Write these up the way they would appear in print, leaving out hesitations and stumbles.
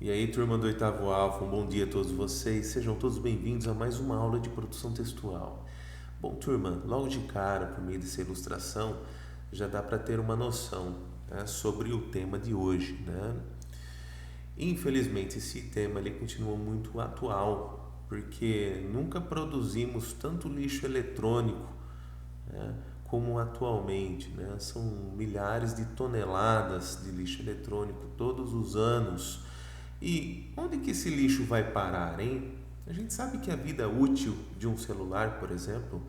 E aí, turma do oitavo Alfa, um bom dia a todos vocês. Sejam todos bem-vindos a mais uma aula de produção textual. Bom, turma, logo de cara, por meio dessa ilustração, já dá para ter uma noção, né, sobre o tema de hoje, né? Infelizmente, esse tema ele continua muito atual, porque nunca produzimos tanto lixo eletrônico, né, como atualmente, né? São milhares de toneladas de lixo eletrônico todos os anos. E onde que esse lixo vai parar, hein? A gente sabe que a vida útil de um celular, por exemplo,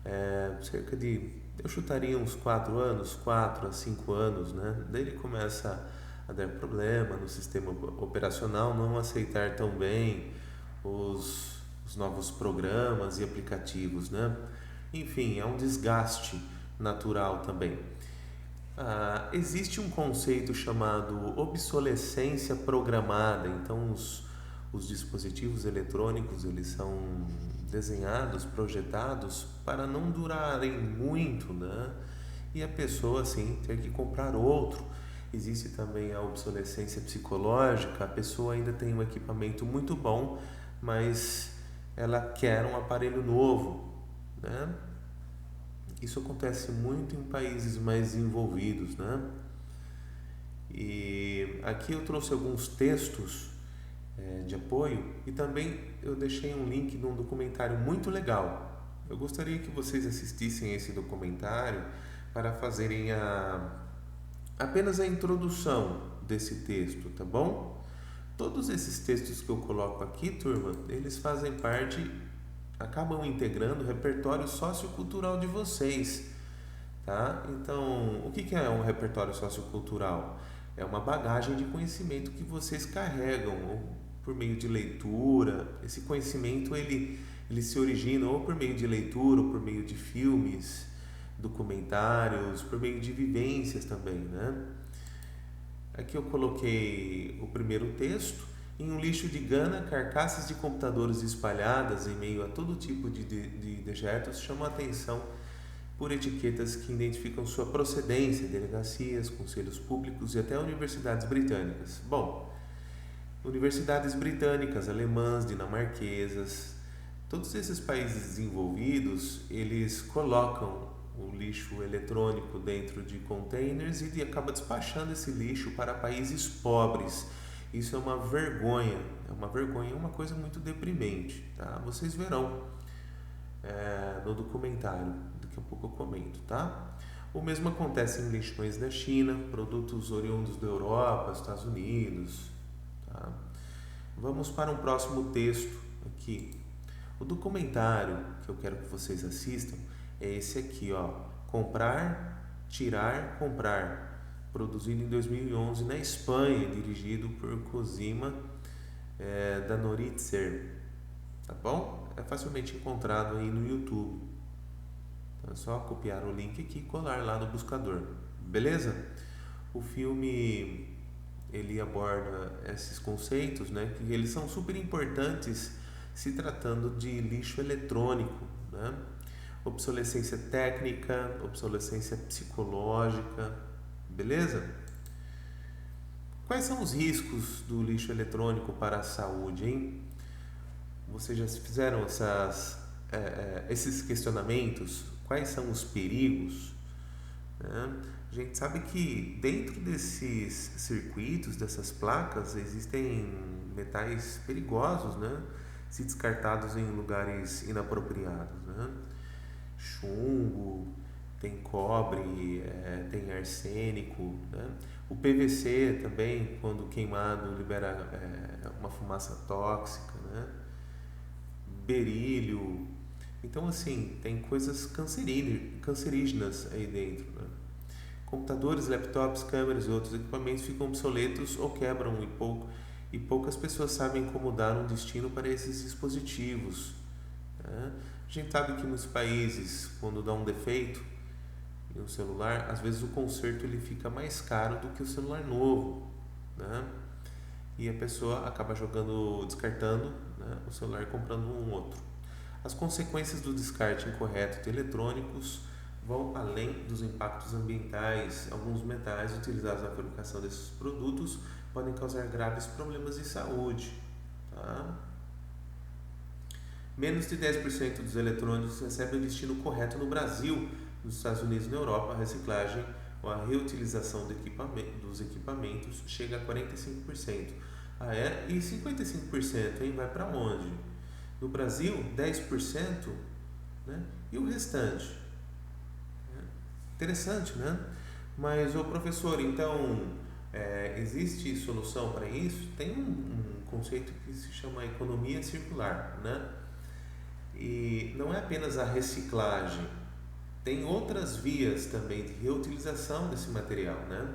é cerca de, eu chutaria uns 4 anos, 4 a 5 anos, né? Daí ele começa a dar problema no sistema operacional, não aceitar tão bem os novos programas e aplicativos, né? Enfim, é um desgaste natural também. Existe um conceito chamado obsolescência programada. Então, os dispositivos eletrônicos eles são desenhados, projetados para não durarem muito, né? E a pessoa assim ter que comprar outro. Existe também a obsolescência psicológica. A pessoa ainda tem um equipamento muito bom, mas ela quer um aparelho novo, né? Isso acontece muito em países mais desenvolvidos, né? E aqui eu trouxe alguns textos de apoio e também eu deixei um link de um documentário muito legal. Eu gostaria que vocês assistissem esse documentário para fazerem apenas a introdução desse texto, tá bom? Todos esses textos que eu coloco aqui, turma, eles fazem parte, acabam integrando o repertório sociocultural de vocês, tá? Então, o que é um repertório sociocultural? É uma bagagem de conhecimento que vocês carregam ou por meio de leitura. Esse conhecimento ele se origina ou por meio de leitura, ou por meio de filmes, documentários, por meio de vivências também, né? Aqui eu coloquei o primeiro texto. Em um lixo de Gana, carcaças de computadores espalhadas em meio a todo tipo de dejetos chamam a atenção por etiquetas que identificam sua procedência, delegacias, conselhos públicos e até universidades britânicas. Bom, universidades britânicas, alemãs, dinamarquesas, todos esses países desenvolvidos, eles colocam o lixo eletrônico dentro de containers e acaba despachando esse lixo para países pobres. Isso é uma vergonha, é uma coisa muito deprimente, tá? Vocês verão no documentário, daqui a pouco eu comento, tá? O mesmo acontece em lixões da China, produtos oriundos da Europa, Estados Unidos, tá? Vamos para um próximo texto aqui. O documentário que eu quero que vocês assistam é esse aqui, ó, Comprar, Tirar, Comprar, produzido em 2011 na Espanha, dirigido por Cosima da Noritzer, tá bom? É facilmente encontrado aí no YouTube. Então é só copiar o link aqui e colar lá no buscador, beleza? O filme ele aborda esses conceitos, né, que eles são super importantes se tratando de lixo eletrônico, né? Obsolescência técnica, obsolescência psicológica, beleza? Quais são os riscos do lixo eletrônico para a saúde, hein? Vocês já fizeram esses questionamentos? Quais são os perigos? Né? A gente sabe que dentro desses circuitos, dessas placas, existem metais perigosos, né? Se descartados em lugares inapropriados, né? Chumbo, tem cobre, tem arsênico, né? O PVC também, quando queimado, libera uma fumaça tóxica, né? Berílio. Então, assim, tem coisas cancerígenas aí dentro, né? Computadores, laptops, câmeras e outros equipamentos ficam obsoletos ou quebram e poucas pessoas sabem como dar um destino para esses dispositivos, né? A gente sabe que nos países, quando dá um defeito em um celular, às vezes o conserto ele fica mais caro do que o celular novo, né? E a pessoa acaba descartando, né, o celular e comprando um outro. As consequências do descarte incorreto de eletrônicos vão além dos impactos ambientais. Alguns metais utilizados na fabricação desses produtos podem causar graves problemas de saúde. Tá? Menos de 10% dos eletrônicos recebem o destino correto no Brasil. Nos Estados Unidos e na Europa, a reciclagem ou a reutilização dos equipamentos chega a 45%. E 55%, hein? Vai para onde? No Brasil, 10%, né? E o restante? Interessante, né? Mas, professor, então, existe solução para isso? Tem um conceito que se chama economia circular, né? E não é apenas a reciclagem, tem outras vias também de reutilização desse material, né?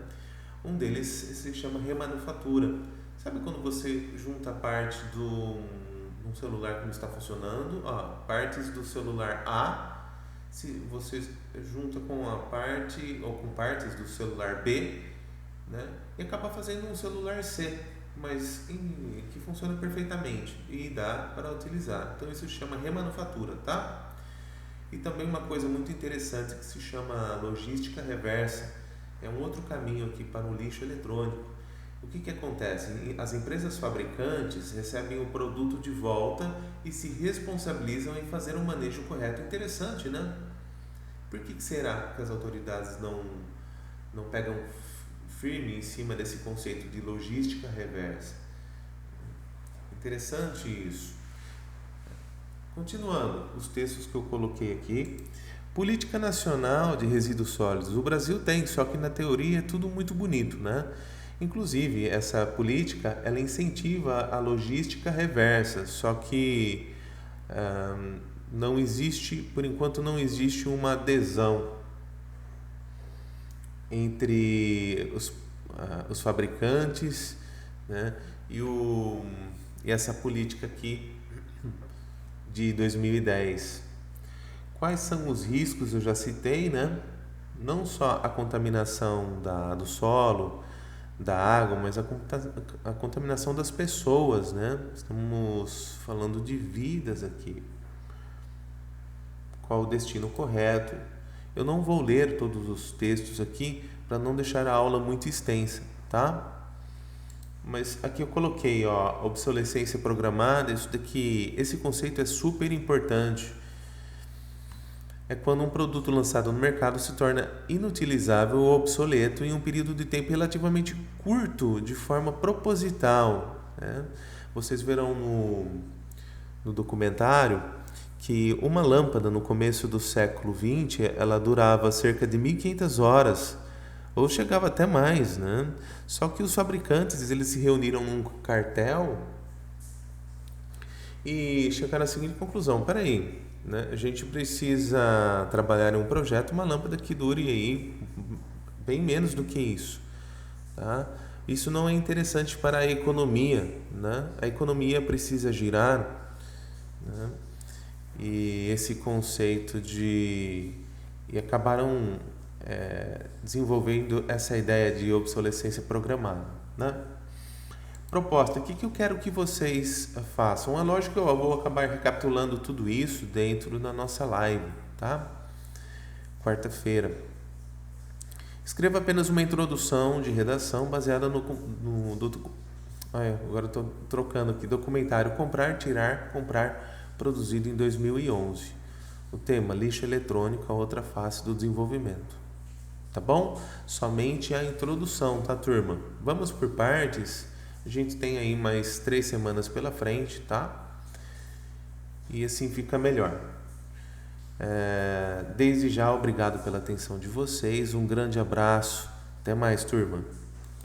Um deles se chama remanufatura. Sabe quando você junta parte um celular que não está funcionando, partes do celular A, se você junta com a parte ou com partes do celular B, né? E acaba fazendo um celular C, mas que funciona perfeitamente e dá para utilizar. Então isso se chama remanufatura, tá? E também uma coisa muito interessante que se chama logística reversa. É um outro caminho aqui para o lixo eletrônico. O que acontece? As empresas fabricantes recebem o produto de volta e se responsabilizam em fazer um manejo correto. Interessante, né? Por que será que as autoridades não pegam firme em cima desse conceito de logística reversa? Interessante isso. Continuando, os textos que eu coloquei aqui. Política Nacional de Resíduos Sólidos. O Brasil tem, só que na teoria é tudo muito bonito, né? Inclusive, essa política, ela incentiva a logística reversa, só que não existe, por enquanto não existe uma adesão entre os fabricantes, né, e essa política aqui de 2010. Quais são os riscos? Eu já citei, né? Não só a contaminação do solo, da água, mas a contaminação das pessoas, né? Estamos falando de vidas aqui. Qual o destino correto? Eu não vou ler todos os textos aqui para não deixar a aula muito extensa, tá? Mas aqui eu coloquei, obsolescência programada. Esse conceito é super importante. É quando um produto lançado no mercado se torna inutilizável ou obsoleto em um período de tempo relativamente curto, de forma proposital, né? Vocês verão no documentário que uma lâmpada no começo do século XX, ela durava cerca de 1.500 horas, ou chegava até mais, né? Só que os fabricantes, eles se reuniram num cartel e chegaram à seguinte conclusão: peraí, né? A gente precisa trabalhar em um projeto, uma lâmpada que dure aí bem menos do que isso, tá? Isso não é interessante para a economia, né? A economia precisa girar, né? E esse conceito e acabaram desenvolvendo essa ideia de obsolescência programada, né? Proposta, o que eu quero que vocês façam? É lógico que eu vou acabar recapitulando tudo isso dentro da nossa live, tá? Quarta-feira. Escreva apenas uma introdução de redação baseada agora estou trocando aqui. Documentário Comprar, Tirar, Comprar, produzido em 2011. O tema, lixo eletrônico, a outra face do desenvolvimento. Tá bom? Somente a introdução, tá, turma? Vamos por partes. A gente tem aí mais 3 semanas pela frente, tá? E assim fica melhor. Desde já, obrigado pela atenção de vocês. Um grande abraço. Até mais, turma.